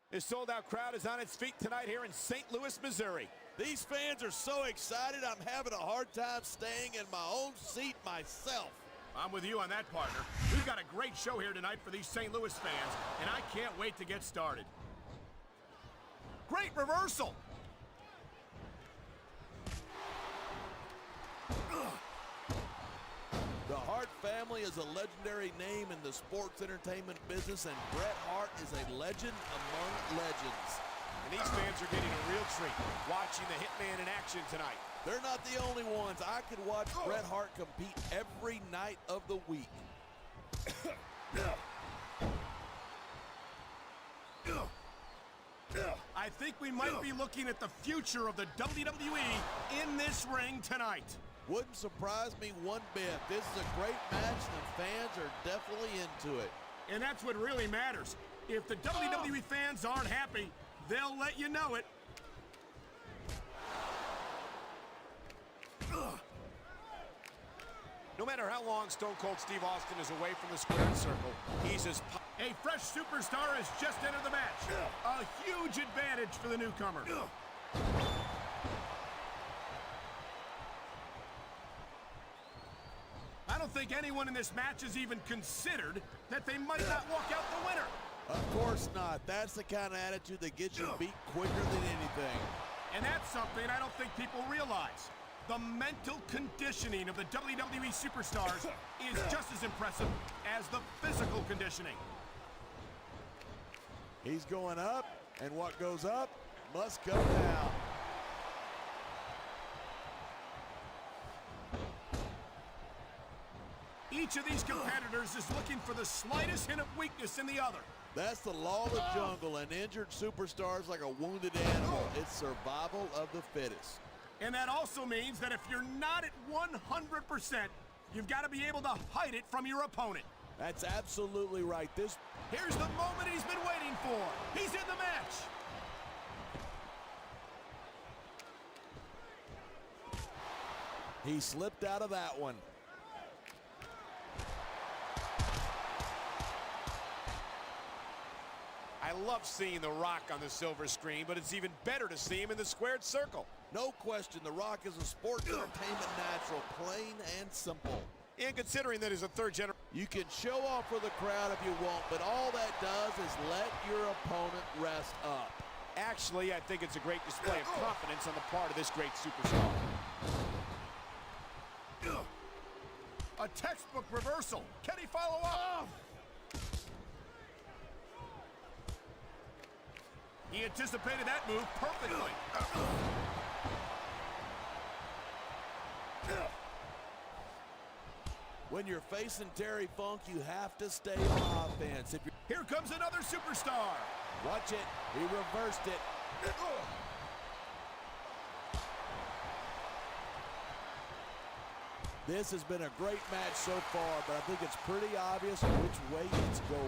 The sold-out crowd is on its feet tonight here in St. Louis, Missouri. These fans are so excited, I'm having a hard time staying in my own seat myself. I'm with you on that, partner. We've got a great show here tonight for these St. Louis fans, and I can't wait to get started. Great reversal. The Hart family is a legendary name in the sports entertainment business, and Bret Hart is a legend among legends. And these fans are getting a real treat watching the Hitman in action tonight. They're not the only ones. I could watch Bret Hart compete every night of the week. I think we might be looking at the future of the WWE in this ring tonight. Wouldn't surprise me one bit. This is a great match, and the fans are definitely into it. And that's what really matters. If the WWE fans aren't happy, they'll let you know it. No matter how long Stone Cold Steve Austin is away from the squared circle, he's as... A fresh superstar has just entered the match. A huge advantage for the newcomer. I don't think anyone in this match has even considered that they might not walk out the winner. Of course not. That's the kind of attitude that gets you beat quicker than anything. And that's something I don't think people realize. The mental conditioning of the WWE superstars is just as impressive as the physical conditioning. He's going up, and what goes up must go down. Each of these competitors is looking for the slightest hint of weakness in the other. That's the law of the jungle. An injured superstar is like a wounded animal. It's survival of the fittest. And that also means that if you're not at 100%, you've got to be able to hide it from your opponent. That's absolutely right. Here's the moment he's been waiting for. He's in the match. He slipped out of that one. I love seeing The Rock on the silver screen, but it's even better to see him in the squared circle. No question, The Rock is a sports entertainment natural, plain and simple. And considering that he's a third generation, you can show off for the crowd if you want, but all that does is let your opponent rest up. actually, I think it's a great display of confidence on the part of this great superstar. A textbook reversal. Can he follow up? He anticipated that move perfectly. When you're facing Terry Funk, you have to stay on offense. Here comes another superstar. Watch it. He reversed it. This has been a great match so far, but I think it's pretty obvious which way it's going.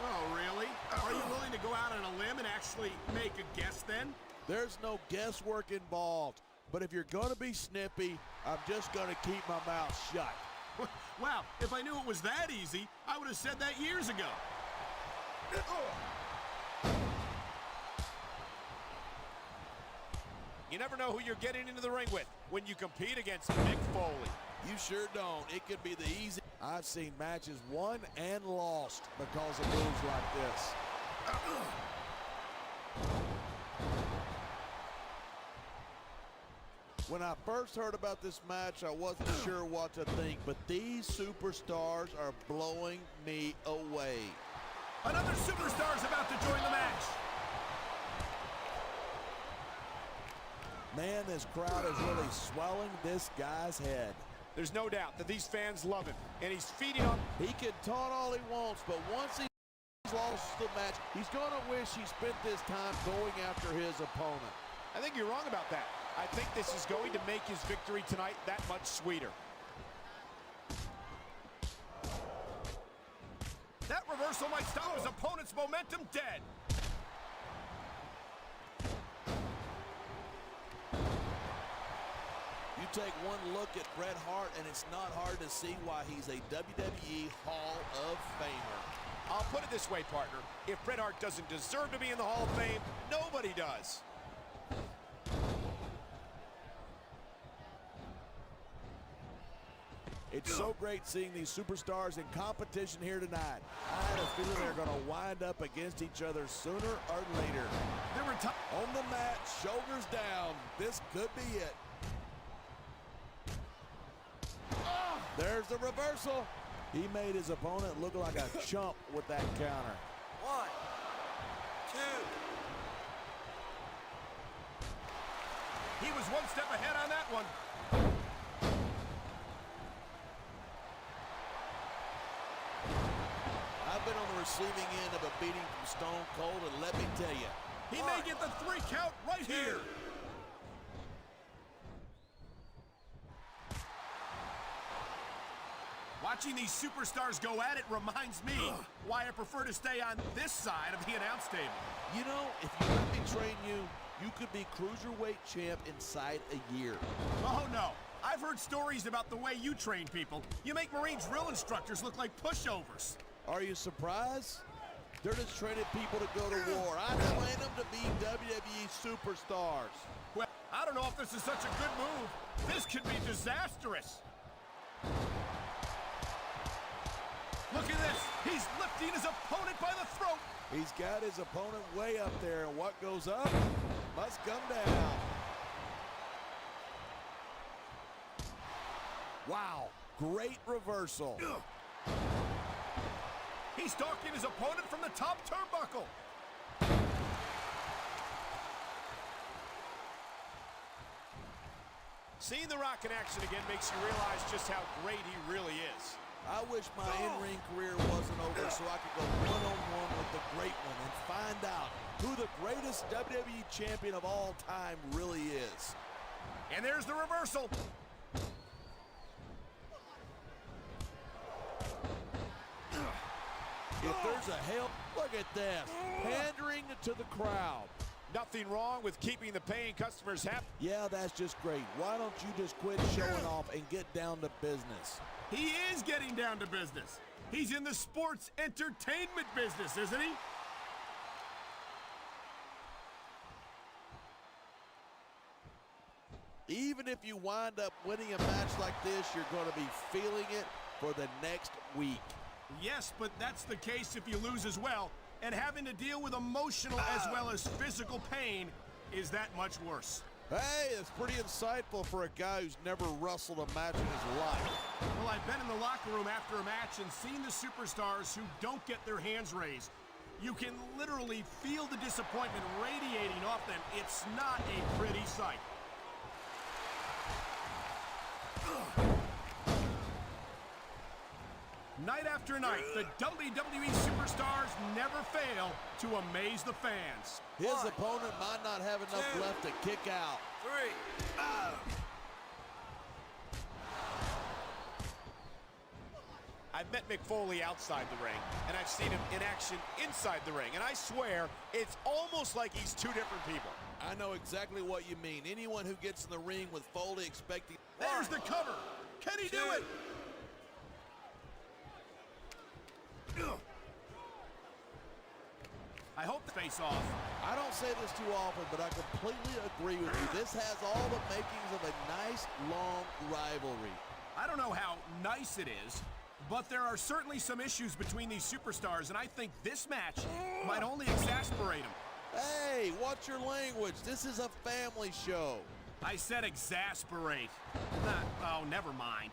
Oh, really? Are you willing to go out on a limb and actually make a guess then? There's no guesswork involved, but if you're going to be snippy, I'm just going to keep my mouth shut. Wow, if I knew it was that easy, I would have said that years ago. You never know who you're getting into the ring with when you compete against Mick Foley. You sure don't. It could be the easy. I've seen matches won and lost because of moves like this. When I first heard about this match, I wasn't sure what to think, but these superstars are blowing me away. Another superstar is about to join the match. Man, this crowd is really swelling this guy's head. There's no doubt that these fans love him, and he's feeding on. He can taunt all he wants, but once he's lost the match, he's going to wish he spent this time going after his opponent. I think you're wrong about that. I think this is going to make his victory tonight that much sweeter. That reversal might stop his opponent's momentum dead. You take one look at Bret Hart, and it's not hard to see why he's a WWE Hall of Famer. I'll put it this way, partner. If Bret Hart doesn't deserve to be in the Hall of Fame, nobody does. It's so great seeing these superstars in competition here tonight. I had a feeling they're going to wind up against each other sooner or later. On the mat, shoulders down. This could be it. There's the reversal. He made his opponent look like a chump with that counter. 1, 2. He was one step ahead on that one. I've been on the receiving end of a beating from Stone Cold, and let me tell you, He may get the 3 count right here. Watching these superstars go at it reminds me why I prefer to stay on this side of the announce table. you know, if you let me train you, you could be cruiserweight champ inside a year. Oh, no. I've heard stories about the way you train people. You make Marine drill instructors look like pushovers. Are you surprised? They're just training people to go to war. I train them to be WWE superstars. Well, I don't know if this is such a good move. This could be disastrous. Look at this. He's lifting his opponent by the throat. He's got his opponent way up there, and what goes up must come down. Wow, great reversal. He's stalking his opponent from the top turnbuckle. Seeing The Rock in action again makes you realize just how great he really is. I wish my in-ring career wasn't over so I could go one-on-one with the great one and find out who the greatest WWE champion of all time really is. And there's the reversal. If there's a hell, look at this. Pandering to the crowd. Nothing wrong with keeping the paying customers happy. Yeah, that's just great. Why don't you just quit showing off and get down to business? He is getting down to business. He's in the sports entertainment business, isn't he? Even if you wind up winning a match like this, you're going to be feeling it for the next week. Yes, but that's the case if you lose as well. And having to deal with emotional as well as physical pain is that much worse. Hey, it's pretty insightful for a guy who's never wrestled a match in his life. Well, I've been in the locker room after a match and seen the superstars who don't get their hands raised. You can literally feel the disappointment radiating off them. It's not a pretty sight. Night after night, the WWE superstars never fail to amaze the fans. His opponent might not have enough left to kick out. 3. I've met Mick Foley outside the ring, and I've seen him in action inside the ring, and I swear it's almost like he's two different people. I know exactly what you mean. Anyone who gets in the ring with Foley expecting... There's the cover. Can he do it? I hope the face-off. I don't say this too often, but I completely agree with you. This has all the makings of a nice, long rivalry. I don't know how nice it is, but there are certainly some issues between these superstars, and I think this match might only exasperate them. Hey, watch your language. This is a family show. I said exasperate. Oh, never mind.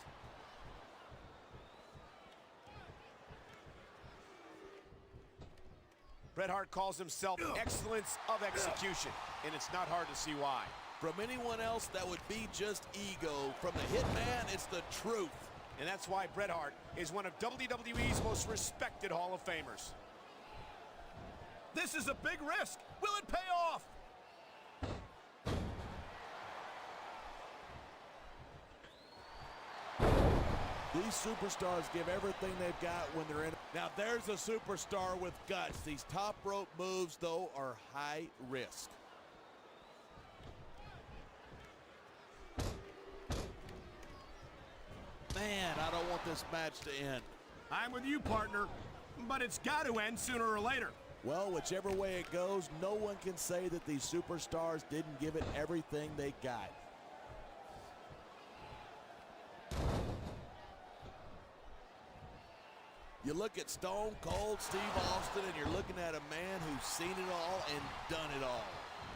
Bret Hart calls himself excellence of execution, and it's not hard to see why. From anyone else, that would be just ego. From the Hitman, it's the truth. And that's why Bret Hart is one of WWE's most respected Hall of Famers. This is a big risk. Will it pay off? These superstars give everything they've got when they're in. Now, there's a superstar with guts. These top rope moves, though, are high risk. Man, I don't want this match to end. I'm with you, partner, but it's got to end sooner or later. Well, whichever way it goes, no one can say that these superstars didn't give it everything they got. You look at Stone Cold Steve Austin, and you're looking at a man who's seen it all and done it all.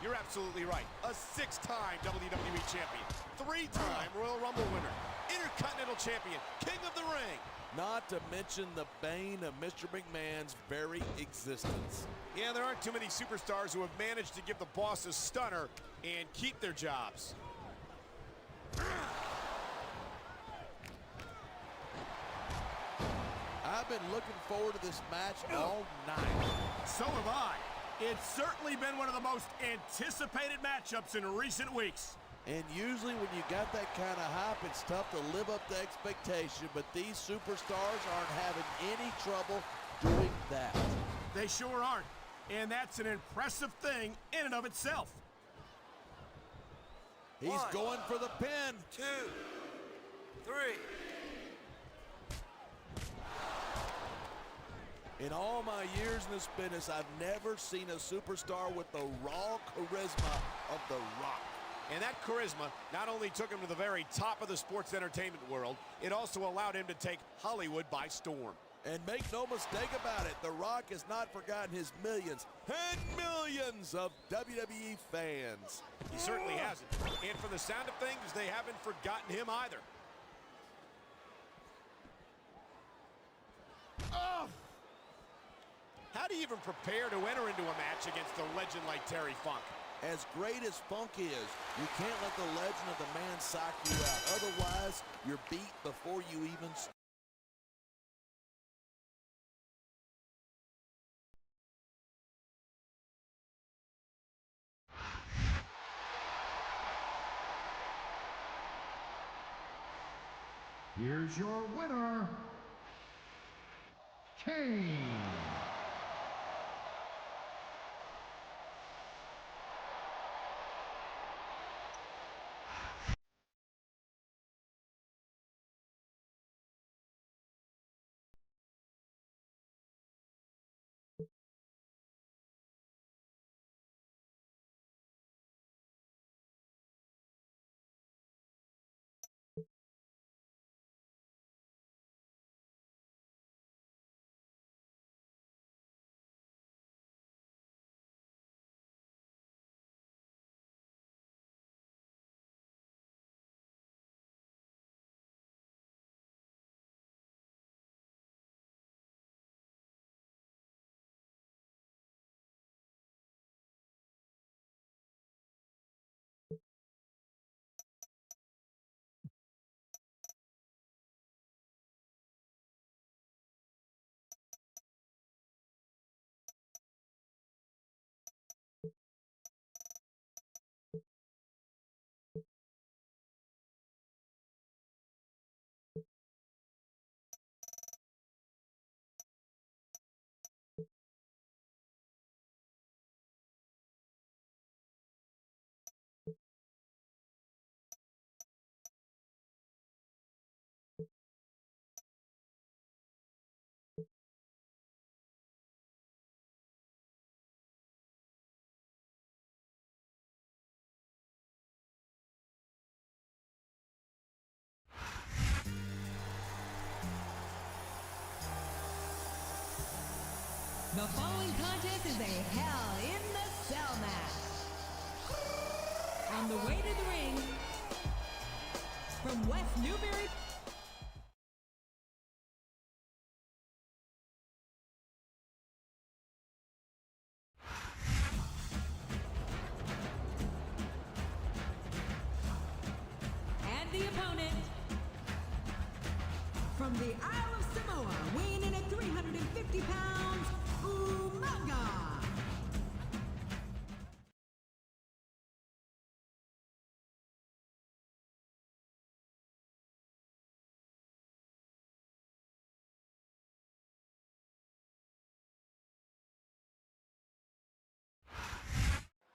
You're absolutely right. A 6-time WWE champion, 3-time Royal Rumble winner, Intercontinental champion, King of the Ring. Not to mention the bane of Mr. McMahon's very existence. Yeah, there aren't too many superstars who have managed to give the boss a stunner and keep their jobs. I've been looking forward to this match all night. So have I. It's certainly been one of the most anticipated matchups in recent weeks. And usually when you got that kind of hype, it's tough to live up to expectation, but these superstars aren't having any trouble doing that. They sure aren't, and that's an impressive thing in and of itself. He's going for the pin. 2. 3. In all my years in this business, I've never seen a superstar with the raw charisma of The Rock. And that charisma not only took him to the very top of the sports entertainment world, it also allowed him to take Hollywood by storm. And make no mistake about it, The Rock has not forgotten his millions and millions of WWE fans. He certainly hasn't. And from the sound of things, they haven't forgotten him either. Oh! How do you even prepare to enter into a match against a legend like Terry Funk? As great as Funk is, you can't let the legend of the man sock you out. Otherwise, you're beat before you even start. Here's your winner, Kane. The following contest is a Hell in the Cell match. On the way to the ring, from West Newbury, and the opponent, from the Isle of Samoa, weighing in at 350 pounds, Umaga.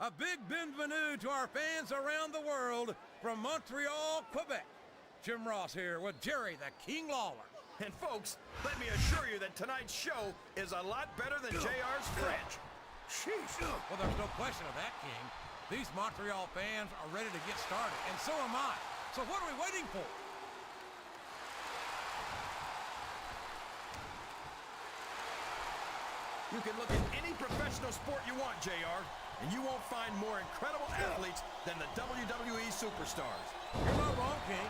A big bienvenue to our fans around the world from Montreal, Quebec. Jim Ross here with Jerry the King Lawler. And folks, let me assure you that tonight's show is a lot better than JR's French. Sheesh. Well, there's no question of that, King. These Montreal fans are ready to get started, and so am I. So what are we waiting for? You can look at any professional sport you want, JR, and you won't find more incredible athletes than the WWE superstars. You're not wrong, King.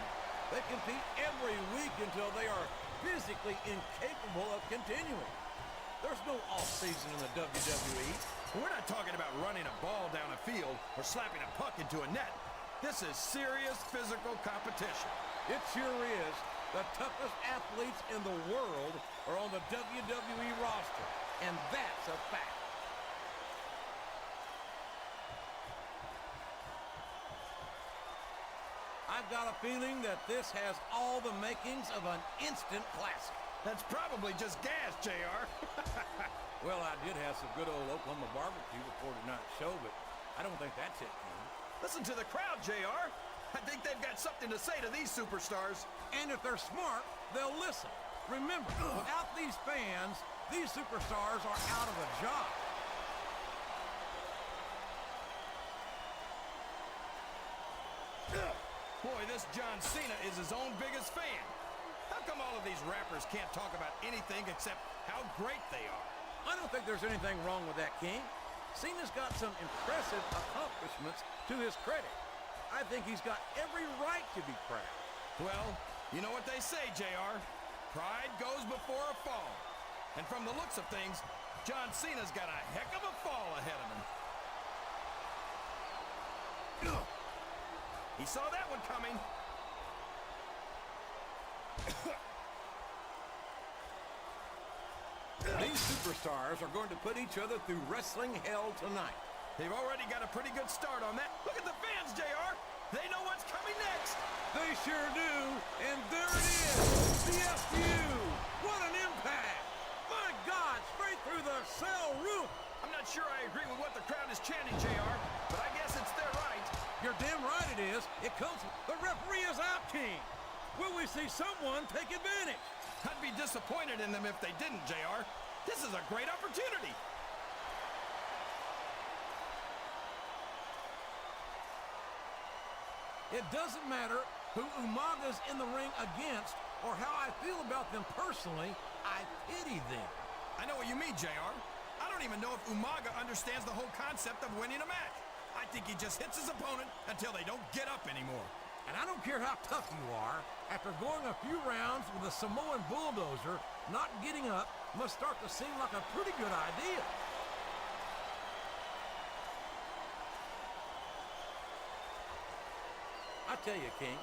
They compete every week until they are physically incapable of continuing. There's no off-season in the WWE. We're not talking about running a ball down a field or slapping a puck into a net. This is serious physical competition. It sure is. The toughest athletes in the world are on the WWE roster, and that's a fact. I've got a feeling that this has all the makings of an instant classic. That's probably just gas, JR. Well, I did have some good old Oklahoma barbecue before tonight's show, but I don't think that's it, King. Listen to the crowd, JR. I think they've got something to say to these superstars. And if they're smart, they'll listen. Remember, without these fans, these superstars are out of a job. Boy, this John Cena is his own biggest fan. How come all of these rappers can't talk about anything except how great they are? I don't think there's anything wrong with that, King. Cena's got some impressive accomplishments to his credit. I think he's got every right to be proud. Well, you know what they say, JR. Pride goes before a fall. And from the looks of things, John Cena's got a heck of a fall ahead of him. He saw that one coming. These superstars are going to put each other through wrestling hell tonight. They've already got a pretty good start on that. Look at the fans, JR. They know what's coming next. They sure do. And there it is. The FU. What an impact. My God, straight through the cell roof. I'm not sure I agree with what the crowd is chanting, JR, but I guess it's their right. You're damn right it is. It comes. The referee is out, King. Will we see someone take advantage? I'd be disappointed in them if they didn't, JR. This is a great opportunity. It doesn't matter who Umaga's in the ring against or how I feel about them personally. I pity them. I know what you mean, JR. I don't even know if Umaga understands the whole concept of winning a match. I think he just hits his opponent until they don't get up anymore. And I don't care how tough you are, after going a few rounds with a Samoan bulldozer, not getting up must start to seem like a pretty good idea. I tell you, King,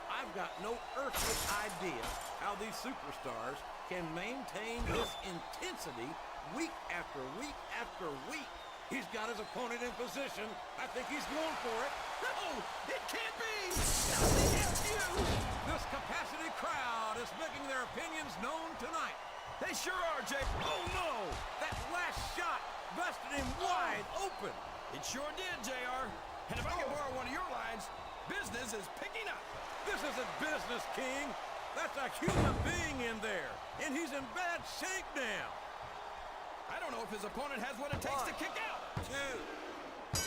I've got no earthly idea how these superstars can maintain this intensity week after week after week. He's got his opponent in position. I think he's going for it. No, it can't be! Not the FU! This capacity crowd is making their opinions known tonight. They sure are, Jake. Oh, no! That last shot busted him wide open. It sure did, JR. And if I can borrow one of your lines, business is picking up. This isn't business, King. That's a human being in there, and he's in bad shape now. I don't know if his opponent has what it takes to kick out. 2, 3.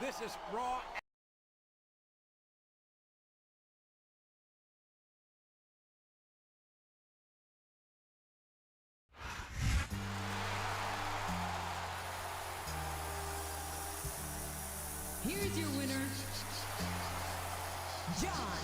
This is Raw. is your winner, John